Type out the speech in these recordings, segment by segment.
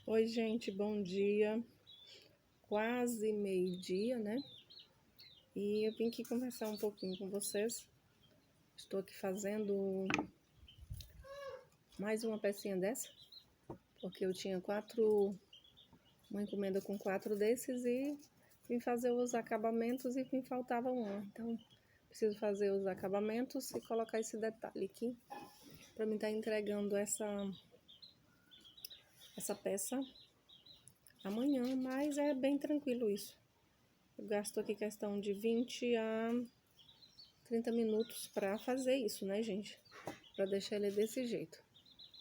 Oi, gente, bom dia. Quase meio-dia, né? E eu vim aqui conversar um pouquinho com vocês. Estou aqui fazendo mais uma pecinha dessa, porque eu tinha uma encomenda com 4 desses e vim fazer os acabamentos e me faltava um. Então, preciso fazer os acabamentos e colocar esse detalhe aqui para mim estar entregando essa peça amanhã, mas é bem tranquilo isso. Eu gasto aqui questão de 20 a 30 minutos para fazer isso, né, gente? Para deixar ele desse jeito.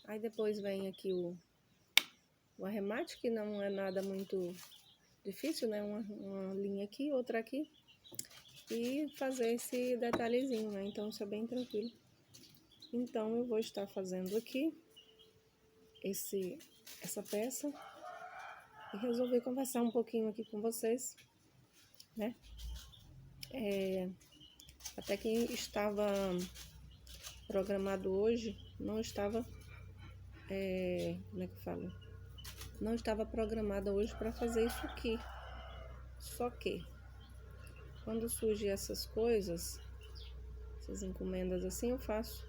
Aí depois vem aqui o arremate, que não é nada muito difícil, né? Uma linha aqui, outra aqui. E fazer esse detalhezinho, né? Então isso é bem tranquilo. Então eu vou estar fazendo aqui essa peça. E resolvi conversar um pouquinho aqui com vocês, né? Até que estava programado hoje, não estava, como é que eu falo? Não estava programada hoje para fazer isso aqui. Só que, quando surgem essas coisas, essas encomendas assim, eu faço.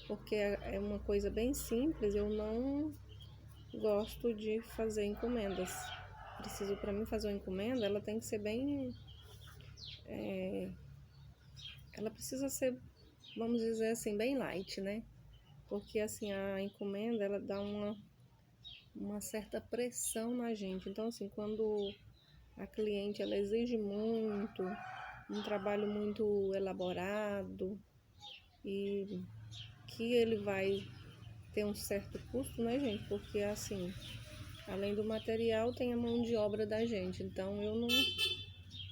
Porque é uma coisa bem simples, eu não gosto de fazer encomendas. Preciso, para mim fazer uma encomenda, ela tem que ser bem... ela precisa ser, vamos dizer assim, bem light, né? Porque assim, a encomenda, ela dá uma certa pressão na gente. Então assim, quando a cliente ela exige muito, um trabalho muito elaborado e que ele vai ter um certo custo, né, gente? Porque assim, além do material, tem a mão de obra da gente. Então eu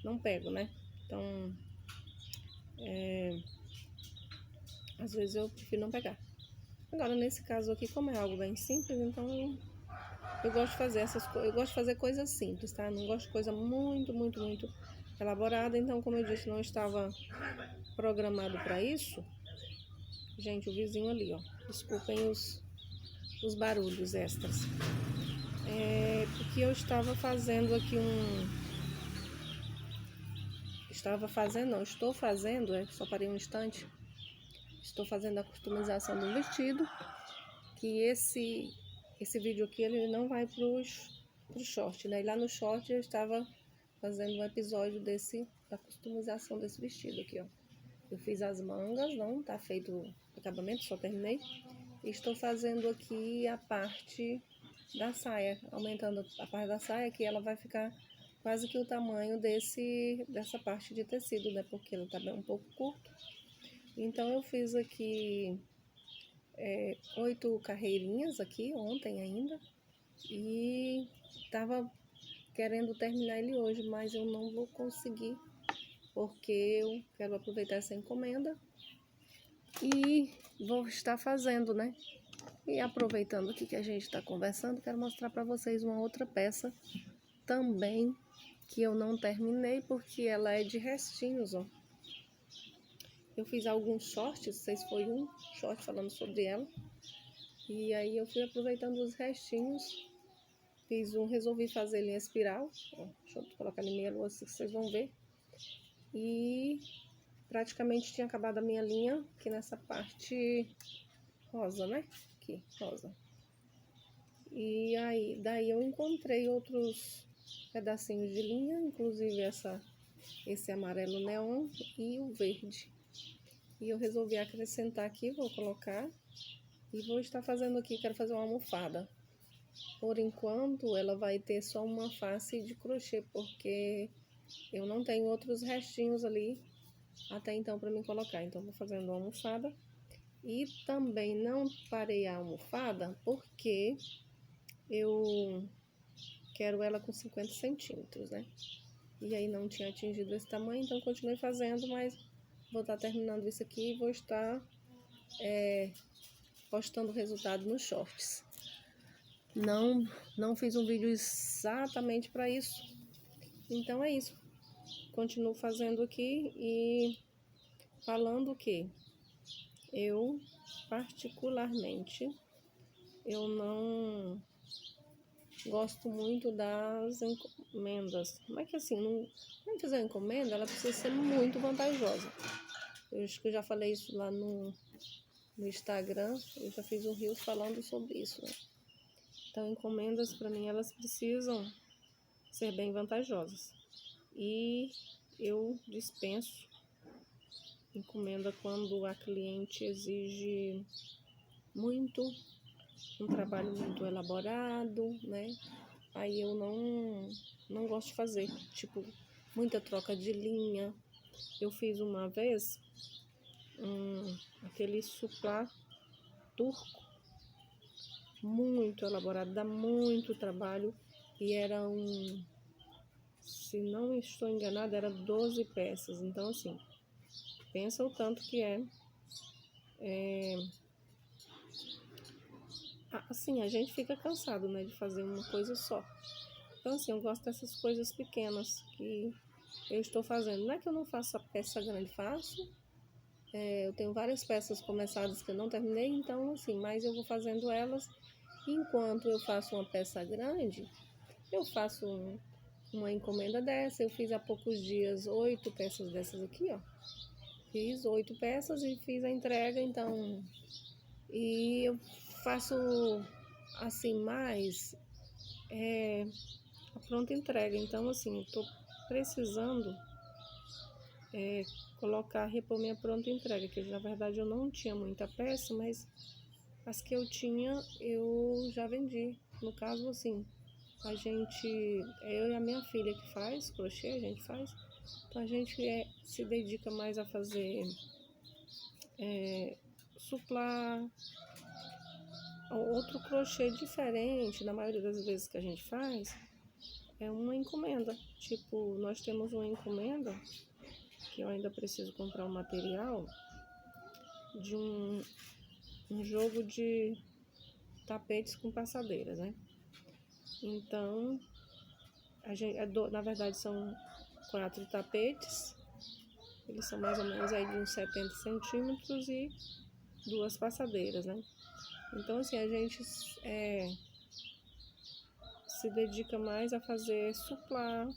não pego, né? Então, às vezes eu prefiro não pegar. Agora, nesse caso aqui, como é algo bem simples, então eu gosto de fazer essas coisas. Eu gosto de fazer coisas simples, tá? Não gosto de coisa muito elaborada. Então, como eu disse, não estava programado para isso. Gente, o vizinho ali, ó. Desculpem os barulhos extras. Porque eu estava fazendo aqui estou fazendo, só parei um instante. Estou fazendo a customização do vestido. Que esse vídeo aqui, ele não vai pro short, né? E lá no short eu estava fazendo um episódio da customização desse vestido aqui, ó. Eu fiz as mangas, não tá feito o acabamento, só terminei. E estou fazendo aqui a parte da saia, aumentando a parte da saia, que ela vai ficar quase que o tamanho dessa parte de tecido, né? Porque ela tá um pouco curto. Então eu fiz aqui 8 carreirinhas aqui ontem ainda. E tava querendo terminar ele hoje, mas eu não vou conseguir, porque eu quero aproveitar essa encomenda e vou estar fazendo, né? E aproveitando aqui que a gente está conversando, quero mostrar para vocês uma outra peça também que eu não terminei, porque ela é de restinhos, ó. Eu fiz alguns shorts, vocês foi um short falando sobre ela, e aí eu fui aproveitando os restinhos. Fiz resolvi fazer linha espiral, ó, deixa eu colocar ali meia lua, assim que vocês vão ver. E praticamente tinha acabado a minha linha aqui nessa parte rosa, né? Aqui, rosa. E aí, daí eu encontrei outros pedacinhos de linha, inclusive esse amarelo neon e o verde. E eu resolvi acrescentar aqui, vou colocar e vou estar fazendo aqui, quero fazer uma almofada. Por enquanto, ela vai ter só uma face de crochê, porque eu não tenho outros restinhos ali até então para mim colocar. Então, vou fazendo uma almofada. E também não parei a almofada porque eu quero ela com 50 centímetros, né? E aí não tinha atingido esse tamanho, então continuei fazendo, mas vou estar terminando isso aqui e vou estar postando o resultado nos shorts. Não fiz um vídeo exatamente para isso. Então é isso. Continuo fazendo aqui e falando que eu, particularmente, eu gosto muito das encomendas. Mas que assim, não fazer uma encomenda, ela precisa ser muito vantajosa. Eu acho que eu já falei isso lá no Instagram, eu já fiz um Reels falando sobre isso, né? Então, encomendas, para mim, elas precisam ser bem vantajosas. E eu dispenso encomenda quando a cliente exige muito, um trabalho muito elaborado, né? Aí eu não gosto de fazer, tipo, muita troca de linha. Eu fiz uma vez aquele suplá turco, muito elaborado, dá muito trabalho, e era se não estou enganada, era 12 peças. Então, assim, pensa o tanto que assim, a gente fica cansado, né, de fazer uma coisa só. Então, assim, eu gosto dessas coisas pequenas que eu estou fazendo. Não é que eu não faço a peça grande, faço. Eu tenho várias peças começadas que eu não terminei, então, assim, mas eu vou fazendo elas. Enquanto eu faço uma peça grande, eu faço uma encomenda dessa. Eu fiz há poucos dias 8 peças dessas aqui, ó. Fiz 8 peças e fiz a entrega, então. E eu faço assim mais a pronta entrega. Então, assim, eu tô precisando repor minha pronta entrega, que na verdade eu não tinha muita peça, mas as que eu tinha eu já vendi. No caso, assim, eu e a minha filha que faz crochê, a gente faz, então a gente se dedica mais a fazer suplá, outro crochê diferente. Na maioria das vezes que a gente faz é uma encomenda. Tipo, nós temos uma encomenda que eu ainda preciso comprar um material de um jogo de tapetes com passadeiras, né? Então, na verdade são 4 tapetes, eles são mais ou menos aí de uns 70 centímetros e 2 passadeiras, né? Então, assim, a gente se dedica mais a fazer suplá,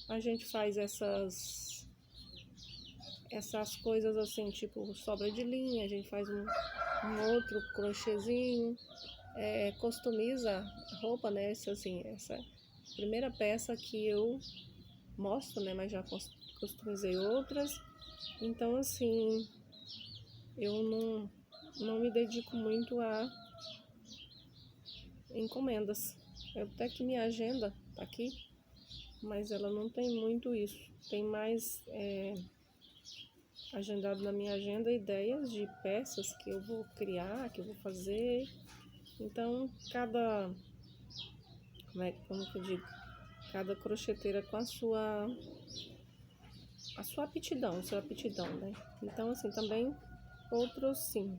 a gente faz essas coisas assim, tipo sobra de linha, a gente faz um outro crochêzinho, customiza roupa, né? Essa primeira peça que eu mostro, né? Mas já customizei outras. Então, assim, eu não me dedico muito a encomendas. Até que minha agenda tá aqui, mas ela não tem muito isso. Tem mais agendado na minha agenda ideias de peças que eu vou criar, que eu vou fazer. Então, como que eu digo? Cada crocheteira com a sua aptidão, né? Então, assim, também outros sim.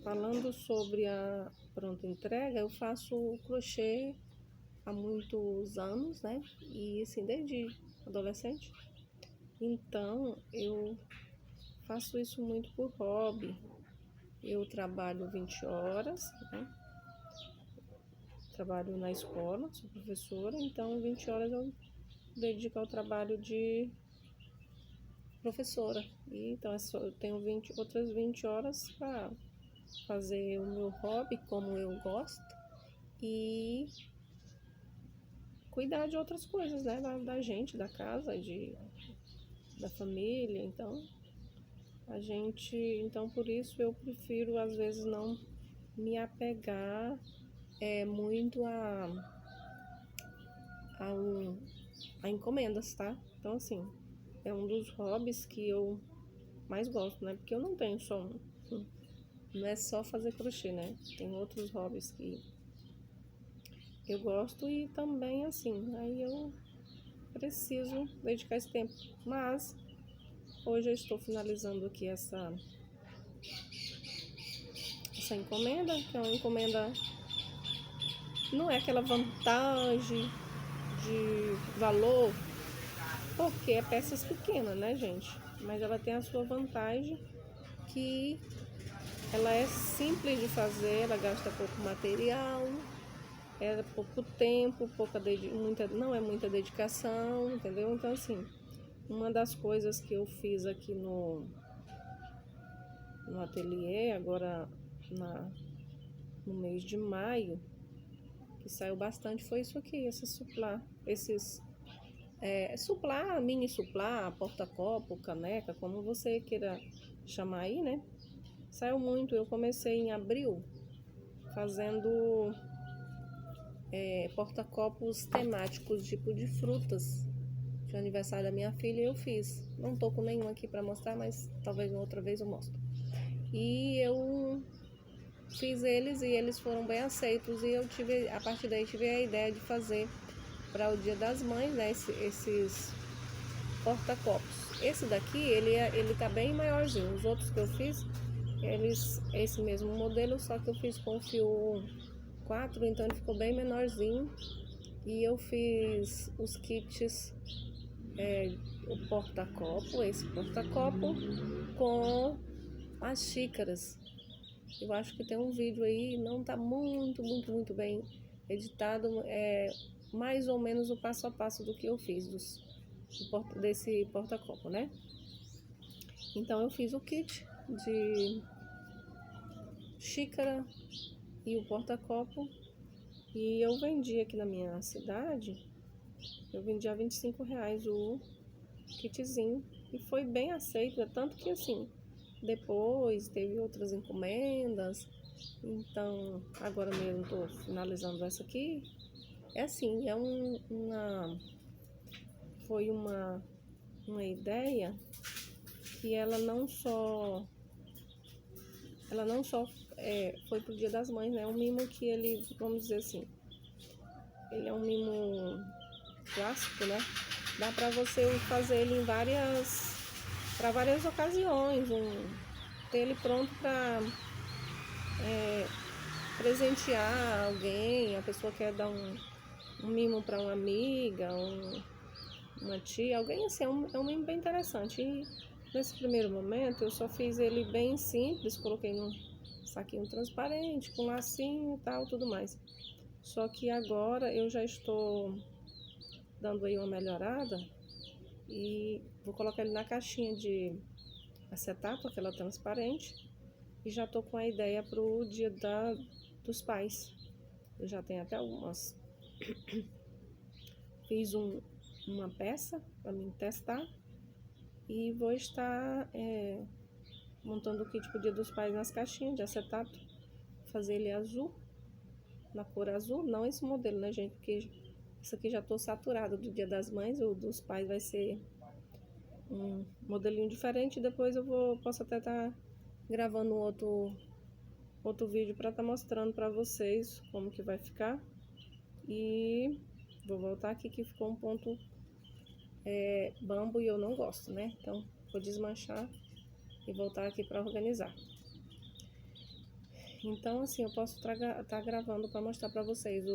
Falando sobre a pronta entrega, eu faço crochê há muitos anos, né? E assim, desde adolescente. Então, eu faço isso muito por hobby. Eu trabalho 20 horas, né? Trabalho na escola, sou professora, então 20 horas eu dedico ao trabalho de professora. E então eu tenho outras 20 horas para fazer o meu hobby como eu gosto e cuidar de outras coisas, né? Da gente, da casa, da família. Então, por isso eu prefiro às vezes não me apegar muito a encomendas, tá? Então, assim, é um dos hobbies que eu mais gosto, né? Porque eu não tenho só não é só fazer crochê, né? Tem outros hobbies que eu gosto e também, assim, aí eu preciso dedicar esse tempo. Mas hoje eu estou finalizando aqui essa encomenda, que é uma encomenda, não é aquela vantagem de valor, porque é peças pequenas, né, gente? Mas ela tem a sua vantagem, que ela é simples de fazer, ela gasta pouco material, é pouco tempo, não é muita dedicação, entendeu? Então, assim, uma das coisas que eu fiz aqui no ateliê, agora no mês de maio, que saiu bastante, foi isso aqui, suplá, mini suplá, porta-copo, caneca, como você queira chamar aí, né? Saiu muito. Eu comecei em abril fazendo porta-copos temáticos, tipo de frutas, de aniversário da minha filha, eu fiz. Não tô com nenhum aqui para mostrar, mas talvez uma outra vez eu mostro. E eu fiz eles e eles foram bem aceitos, e a partir daí tive a ideia de fazer para o Dia das Mães, né, esses porta-copos. Esse daqui, ele tá bem maiorzinho. Os outros que eu fiz, esse mesmo modelo, só que eu fiz com fio 4, então ele ficou bem menorzinho. E eu fiz os kits, o porta-copo, esse porta-copo com as xícaras. Eu acho que tem um vídeo aí, não tá muito bem editado, mais ou menos o passo a passo do que eu fiz desse porta-copo, né? Então eu fiz o kit de xícara e o porta-copo, e eu vendi aqui na minha cidade, eu vendi a R$ 25 o kitzinho, e foi bem aceito, tanto que assim, depois teve outras encomendas. Então agora mesmo estou finalizando essa aqui. É assim, foi uma ideia que ela não só foi pro Dia das Mães, né? Um mimo que ele, vamos dizer assim, ele é um mimo clássico, né? Dá para você fazer ele para várias ocasiões, ter ele pronto para presentear alguém. A pessoa quer dar um mimo para uma amiga, uma tia, alguém assim, é um mimo bem interessante. E nesse primeiro momento eu só fiz ele bem simples, coloquei num saquinho transparente, com lacinho e tal, tudo mais. Só que agora eu já estou dando aí uma melhorada e vou colocar ele na caixinha de acetato, aquela transparente, e já tô com a ideia pro Dia dos Pais. Eu já tenho até algumas. Fiz uma peça para mim testar e vou estar montando o kit pro Dia dos Pais nas caixinhas de acetato, fazer ele azul, na cor azul, não esse modelo, né, gente, porque isso aqui já tô saturado do Dia das Mães. O dos pais vai ser um modelinho diferente. Depois posso até estar gravando outro vídeo para estar mostrando para vocês como que vai ficar. E vou voltar aqui que ficou um ponto bambo e eu não gosto, né? Então vou desmanchar e voltar aqui para organizar. Então assim, eu posso estar gravando para mostrar para vocês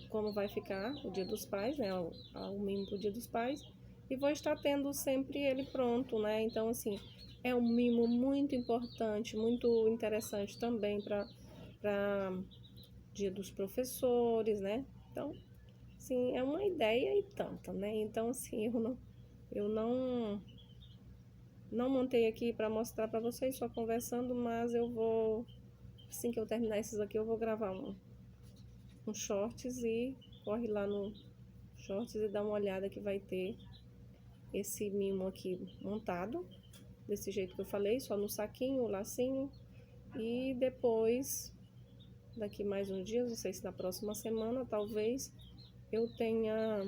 como vai ficar o Dia dos Pais, né? O mimo pro Dia dos Pais. E vou estar tendo sempre ele pronto, né? Então assim, é um mimo muito importante, muito interessante também para Dia dos Professores, né? Então, sim, é uma ideia e tanta, né? Então, assim, eu não montei aqui para mostrar para vocês, só conversando, mas eu vou, assim que eu terminar esses aqui, eu vou gravar um shorts, e corre lá no shorts e dá uma olhada que vai ter esse mimo aqui montado, desse jeito que eu falei, só no saquinho, o lacinho. E depois, daqui mais uns dias, não sei se na próxima semana, talvez, eu tenha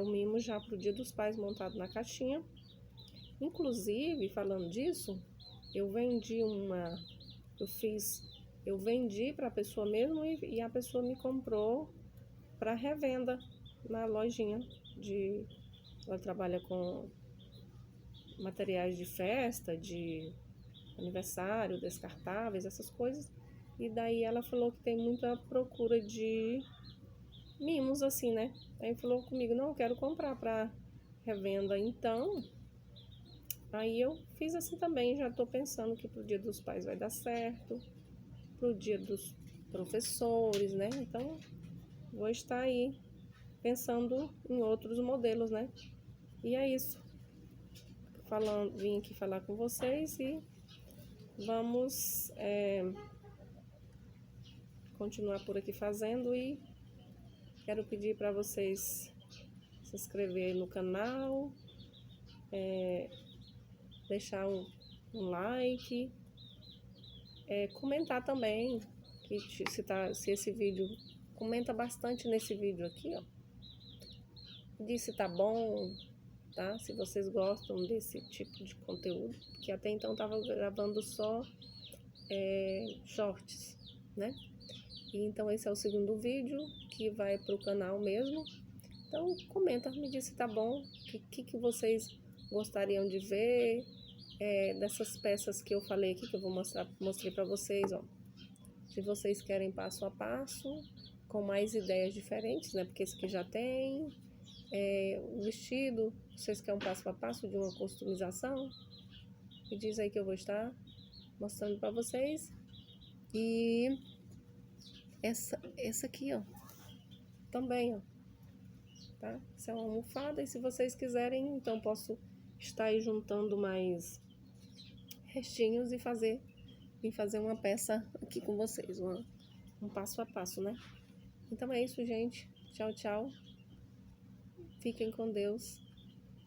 o mimo já pro Dia dos Pais montado na caixinha. Inclusive, falando disso, eu vendi para a pessoa mesmo, e a pessoa me comprou para revenda na lojinha ela trabalha com materiais de festa, de aniversário, descartáveis, essas coisas. E daí ela falou que tem muita procura de mimos assim, né? Aí falou comigo, não, eu quero comprar para revenda. Então, aí eu fiz assim também. Já tô pensando que pro Dia dos Pais vai dar certo, pro Dia professores, né? Então, vou estar aí pensando em outros modelos, né? E é isso. Vim aqui falar com vocês e vamos continuar por aqui fazendo, e quero pedir para vocês se inscreverem no canal, deixar um like, comentar também, se esse vídeo, comenta bastante nesse vídeo aqui, ó. Diz se tá bom, tá? Se vocês gostam desse tipo de conteúdo, que até então tava gravando só shorts, né? E então esse é o segundo vídeo que vai pro canal mesmo. Então comenta, me diz se tá bom, o que vocês gostariam de ver, dessas peças que eu falei aqui, que eu mostrei para vocês, ó. Se vocês querem passo a passo, com mais ideias diferentes, né? Porque esse aqui já tem. O vestido, vocês querem um passo a passo de uma customização? Me diz aí que eu vou estar mostrando para vocês. E essa aqui, ó, também, ó, tá? Essa é uma almofada, e se vocês quiserem, então posso estar aí juntando mais restinhos e vim fazer uma peça aqui com vocês, um passo a passo, né? Então é isso, gente. Tchau, tchau. Fiquem com Deus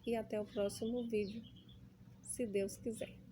e até o próximo vídeo, se Deus quiser.